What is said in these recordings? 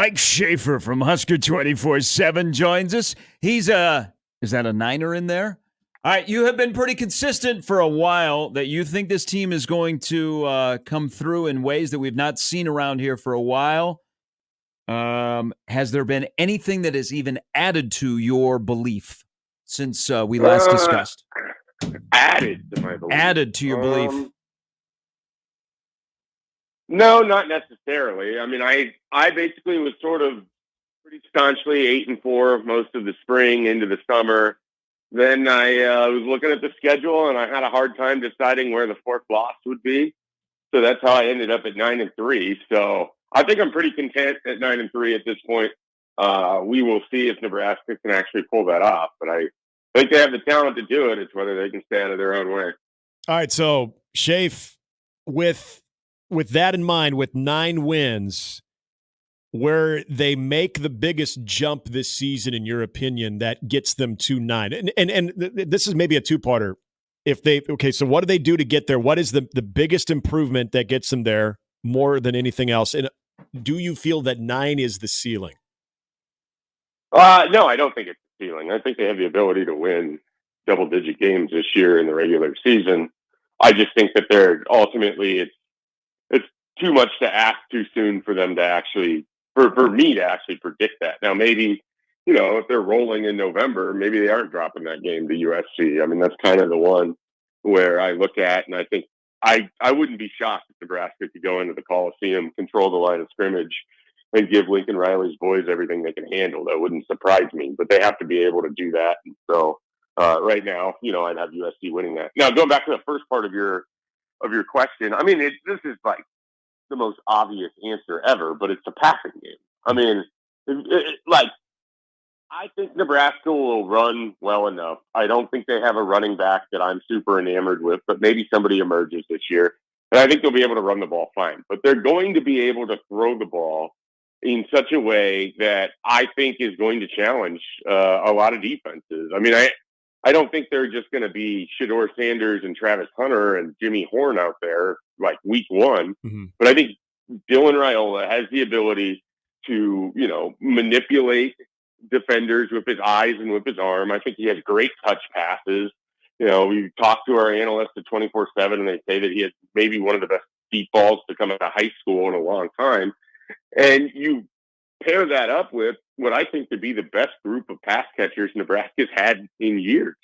Mike Schaefer from Husker 24/7 joins us. Is that a Niner in there? All right, you have been pretty consistent for a while that you think this team is going to come through in ways that we've not seen around here for a while. Has there been anything that has even added to your belief since we last discussed? Added to my belief. Added to your belief. No, not necessarily. I mean, I basically was sort of pretty staunchly 8-4 most of the spring into the summer. Then I was looking at the schedule, and I had a hard time deciding where the fourth loss would be. So that's how I ended up at 9-3. So I think I'm pretty content at 9-3 at this point. We will see if Nebraska can actually pull that off, but I think they have the talent to do it. It's whether they can stay out of their own way. All right, so Schaefer, with that in mind, with 9 wins, where they make the biggest jump this season, in your opinion, that gets them to 9? And this is maybe a two-parter. So what do they do to get there? What is the biggest improvement that gets them there more than anything else? And do you feel that 9 is the ceiling? No, I don't think it's the ceiling. I think they have the ability to win double-digit games this year in the regular season. I just think that they're ultimately it's too much to ask too soon for them to actually, for me to actually predict that. Now, maybe, if they're rolling in November, maybe they aren't dropping that game to USC. I mean, that's kind of the one where I look at, and I think I wouldn't be shocked if Nebraska could go into the Coliseum, control the line of scrimmage, and give Lincoln Riley's boys everything they can handle. That wouldn't surprise me, but they have to be able to do that. And so right now, I'd have USC winning that. Now, going back to the first part of your question, I mean, this is like the most obvious answer ever, but it's a passing game. I mean, I think Nebraska will run well enough. I don't think they have a running back that I'm super enamored with, but maybe somebody emerges this year. And I think they'll be able to run the ball fine. But they're going to be able to throw the ball in such a way that I think is going to challenge a lot of defenses. I mean, I don't think they're just going to be Shedeur Sanders and Travis Hunter and Jimmy Horn out there like week one. Mm-hmm. But I think Dylan Raiola has the ability to, manipulate defenders with his eyes and with his arm. I think he has great touch passes. We talked to our analysts at 24/7, and they say that he has maybe one of the best deep balls to come out of high school in a long time. And you pair that up with what I think to be the best group of pass catchers Nebraska's had in years.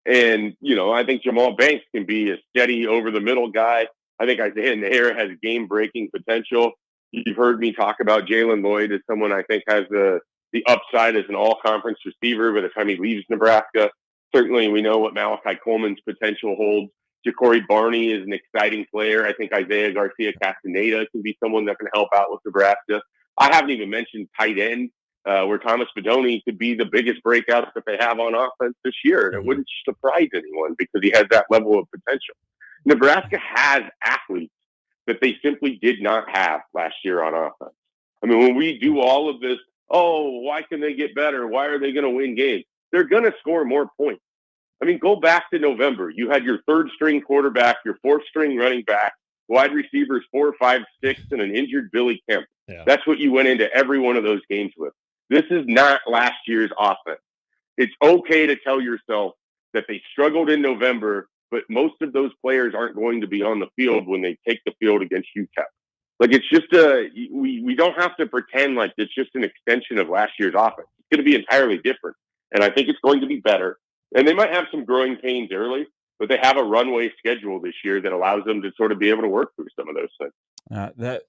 And, I think Jamal Banks can be a steady over-the-middle guy. I think Isaiah Nair has game-breaking potential. You've heard me talk about Jalen Lloyd as someone I think has the upside as an all-conference receiver by the time he leaves Nebraska. Certainly, we know what Malachi Coleman's potential holds. Ja'Cory Barney is an exciting player. I think Isaiah Garcia-Castaneda can be someone that can help out with Nebraska. I haven't even mentioned tight end, where Thomas Fedoni could be the biggest breakout that they have on offense this year. And it wouldn't surprise anyone because he has that level of potential. Nebraska has athletes that they simply did not have last year on offense. I mean, when we do all of this, why can they get better? Why are they going to win games? They're going to score more points. I mean, go back to November. You had your third-string quarterback, your fourth-string running back, wide receivers 4, 5, 6, and an injured Billy Kemp. Yeah. That's what you went into every one of those games with. This is not last year's offense. It's okay to tell yourself that they struggled in November, but most of those players aren't going to be on the field when they take the field against UTEP. Like, it's just we don't have to pretend like it's just an extension of last year's offense. It's going to be entirely different, and I think it's going to be better. And they might have some growing pains early, but they have a runway schedule this year that allows them to sort of be able to work through some of those things.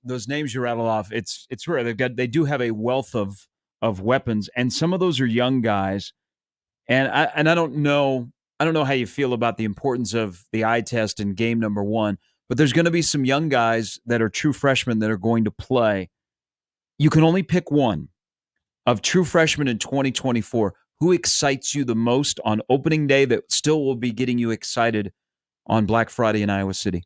Those names you rattle off, it's rare. They do have a wealth of weapons, and some of those are young guys. And I don't know how you feel about the importance of the eye test in game number 1, but there's going to be some young guys that are true freshmen that are going to play. You can only pick one of true freshmen in 2024. Who excites you the most on opening day that still will be getting you excited on Black Friday in Iowa City?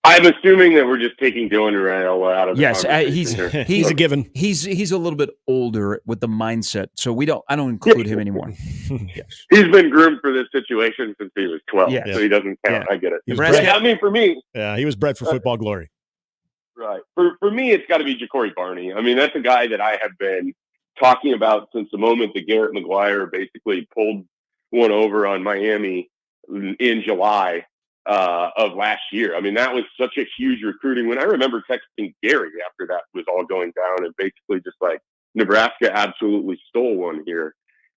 I'm assuming that we're just taking Dylan Raiola out of the conversation. He's a given. He's a little bit older with the mindset, so I don't include him anymore. Yes. He's been groomed for this situation since he was 12, so he doesn't count. I get it. For me, he was bred for football glory. Right. For me, it's got to be Ja'Cory Barney. I mean, that's a guy that I have been talking about since the moment that Garrett McGuire basically pulled one over on Miami in July of last year. I mean, that was such a huge recruiting. When I remember texting Gary after that was all going down, and basically just like Nebraska absolutely stole one here,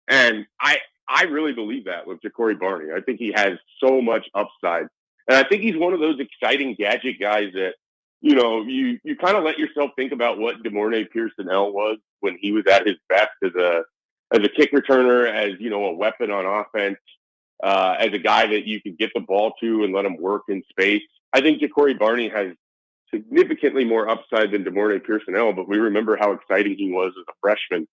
and I really believe that with Ja'Cory Barney. I think he has so much upside, and I think he's one of those exciting gadget guys that you kind of let yourself think about what DeMornay Pearson-L was when he was at his best as a kick returner, as a weapon on offense, as a guy that you could get the ball to and let him work in space. I think Ja'Cory Barney has significantly more upside than DeMornay Pearson-L, but we remember how exciting he was as a freshman.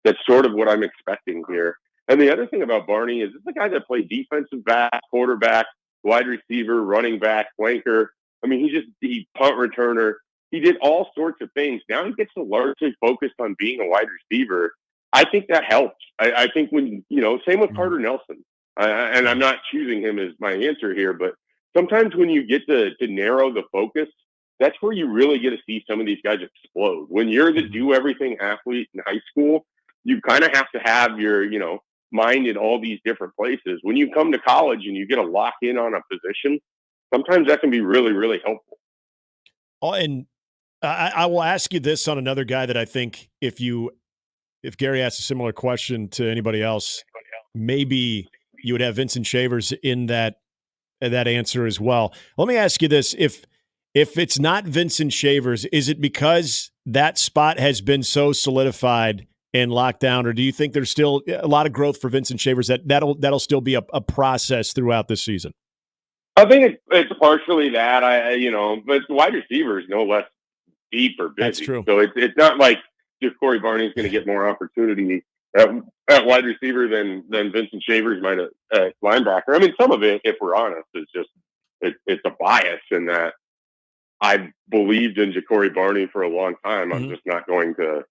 That's sort of what I'm expecting here. And the other thing about Barney is it's a guy that played defensive back, quarterback, wide receiver, running back, flanker. I mean, he punt returner. He did all sorts of things. Now he gets to largely focus on being a wide receiver. I think that helps. I think when, same with Carter Nelson. And I'm not choosing him as my answer here, but sometimes when you get to narrow the focus, that's where you really get to see some of these guys explode. When you're the do-everything athlete in high school, you kind of have to have your, mind in all these different places. When you come to college and you get to lock in on a position, sometimes that can be really, really helpful. Oh, and I will ask you this on another guy that I think if Gary asks a similar question to anybody else, maybe you would have Vincent Shavers in that answer as well. Let me ask you this: if it's not Vincent Shavers, is it because that spot has been so solidified and locked down, or do you think there's still a lot of growth for Vincent Shavers that'll still be a process throughout this season? I think it's partially that but wide receivers no less deep or busy. That's true. So it's not like just Corey Barney's going to get more opportunity at wide receiver than Vincent Shavers might at linebacker. I mean, some of it, if we're honest, is just it's a bias in that I believed in Ja'Cory Barney for a long time. I'm just not going to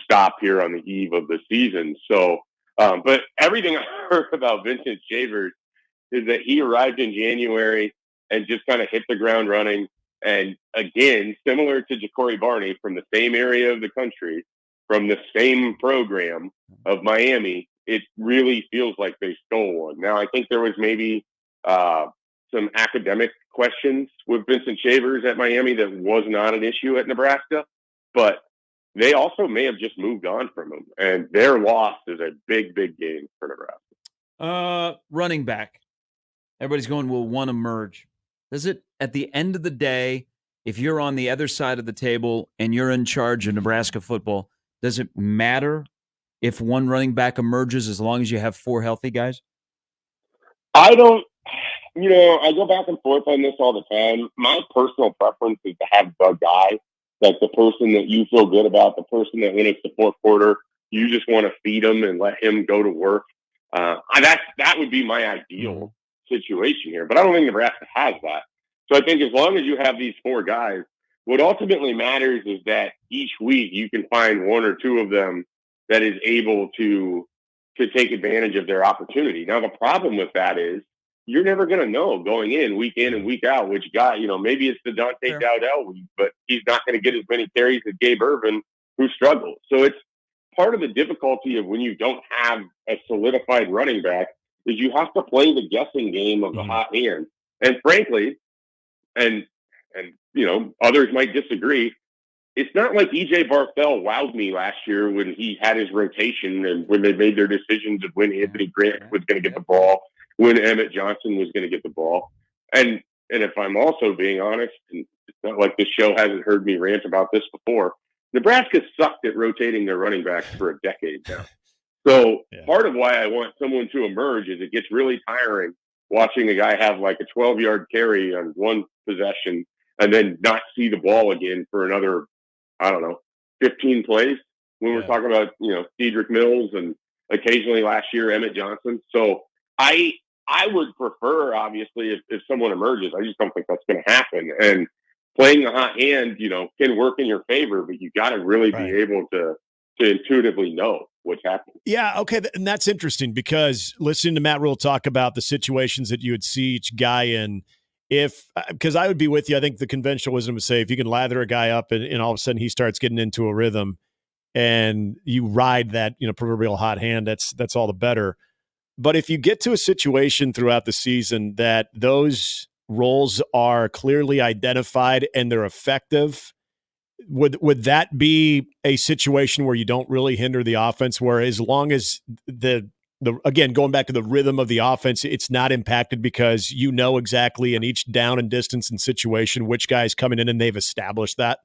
stop here on the eve of the season. So, but everything I heard about Vincent Shavers is that he arrived in January and just kind of hit the ground running. And again, similar to Ja'Cory Barney, from the same area of the country, from the same program of Miami, it really feels like they stole one. Now, I think there was maybe some academic questions with Vincent Shavers at Miami that was not an issue at Nebraska, but they also may have just moved on from him. And their loss is a big, big game for Nebraska. Running back. Everybody's going, will one emerge? Does it, at the end of the day, if you're on the other side of the table and you're in charge of Nebraska football, does it matter if one running back emerges as long as you have four healthy guys? I don't, I go back and forth on this all the time. My personal preference is to have the guy, like the person that you feel good about, the person that when it's the fourth quarter, you just want to feed him and let him go to work. That would be my ideal situation here, but I don't think Nebraska has that. So I think as long as you have these four guys, what ultimately matters is that each week you can find one or two of them that is able to take advantage of their opportunity. Now, the problem with that is you're never going to know going in and week out which guy, maybe it's the Dante Dowdell week, but he's not going to get as many carries as Gabe Ervin, who struggled. So it's part of the difficulty of when you don't have a solidified running back is you have to play the guessing game of the hot hand. And frankly, and others might disagree, it's not like EJ Barthel wowed me last year when he had his rotation and when they made their decisions of when Anthony Grant was going to get the ball, when Emmett Johnson was going to get the ball. And if I'm also being honest, and it's not like this show hasn't heard me rant about this before, Nebraska sucked at rotating their running backs for a decade now. So part of why I want someone to emerge is it gets really tiring watching a guy have like a 12-yard carry on one possession and then not see the ball again for another, 15 plays when we're talking about, Cedric Mills and occasionally last year, Emmett Johnson. So I would prefer, obviously, if someone emerges. I just don't think that's going to happen. And playing the hot hand, can work in your favor, but you got to really be able to intuitively know what's happening. Yeah, okay, and that's interesting because listening to Matt Rule talk about the situations that you would see each guy in, because I would be with you, I think the conventional wisdom would say if you can lather a guy up and all of a sudden he starts getting into a rhythm and you ride that, proverbial hot hand, that's all the better. But if you get to a situation throughout the season that those roles are clearly identified and they're effective, would that be a situation where you don't really hinder the offense, where as long as the again, going back to the rhythm of the offense, it's not impacted because exactly in each down and distance and situation which guy's coming in and they've established that?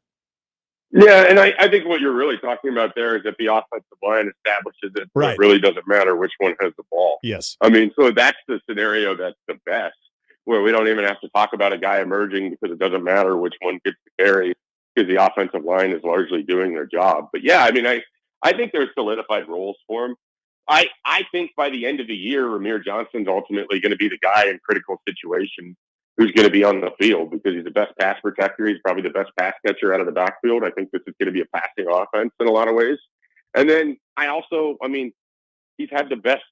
Yeah, and I think what you're really talking about there is that the offensive line establishes it, so Right. it really doesn't matter which one has the ball. Yes. I mean, so that's the scenario that's the best, where we don't even have to talk about a guy emerging because it doesn't matter which one gets the carry because the offensive line is largely doing their job. But yeah, I mean, I think there's solidified roles for him. I think by the end of the year, Ramir Johnson's ultimately going to be the guy in critical situations who's going to be on the field because he's the best pass protector. He's probably the best pass catcher out of the backfield. I think this is going to be a passing offense in a lot of ways. And then I mean, he's had the best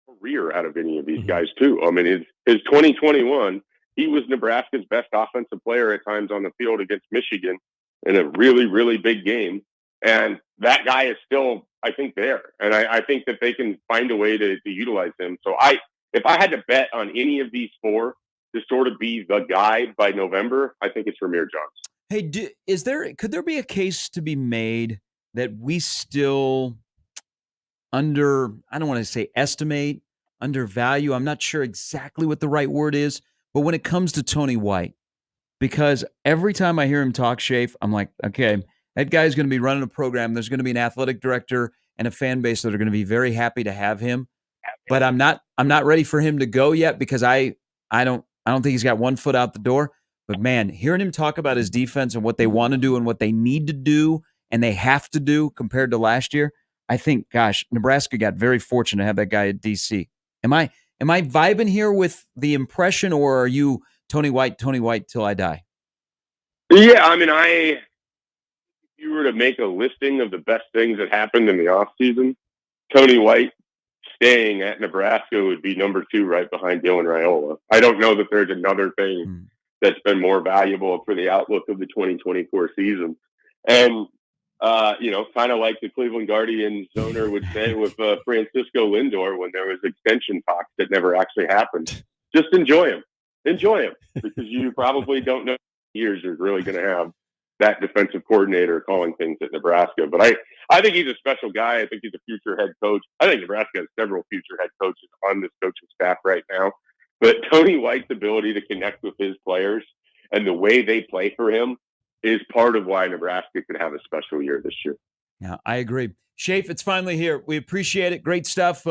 career out of any of these guys too. I mean, his 2021, he was Nebraska's best offensive player at times on the field against Michigan in a really, really big game. And that guy is still, I think, there. And I think that they can find a way to utilize him. So if I had to bet on any of these four to sort of be the guy by November, I think it's Ramir Johnson. Hey, could there be a case to be made that we still I don't want to say estimate, undervalue. I'm not sure exactly what the right word is, but when it comes to Tony White, because every time I hear him talk, Schaefer, I'm like, okay, that guy's going to be running a program. There's going to be an athletic director and a fan base that are going to be very happy to have him. But I'm not ready for him to go yet because I don't think he's got one foot out the door. But man, hearing him talk about his defense and what they want to do and what they need to do and they have to do compared to last year, I think, gosh, Nebraska got very fortunate to have that guy at DC. Am I vibing here with the impression, or are you Tony White till I die? Yeah, I mean, if you were to make a listing of the best things that happened in the offseason, Tony White staying at Nebraska would be number 2 right behind Dylan Raiola. I don't know that there's another thing that's been more valuable for the outlook of the 2024 season. And, kind of like the Cleveland Guardians owner would say with Francisco Lindor when there was extension talks that never actually happened, just enjoy him. Enjoy him because you probably don't know years you're really going to have that defensive coordinator calling things at Nebraska. But I think he's a special guy. I think he's a future head coach. I think Nebraska has several future head coaches on this coaching staff right now. But Tony White's ability to connect with his players and the way they play for him is part of why Nebraska could have a special year this year. Yeah, I agree. Schaefer, it's finally here. We appreciate it. Great stuff.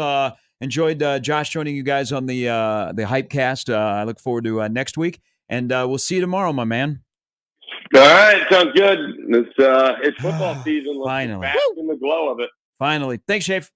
Enjoyed Josh joining you guys on the Hypecast. I look forward to next week, and we'll see you tomorrow, my man. All right, sounds good. It's football season. Let's Finally. bask in the glow of it. Finally. Thanks, Schaefer.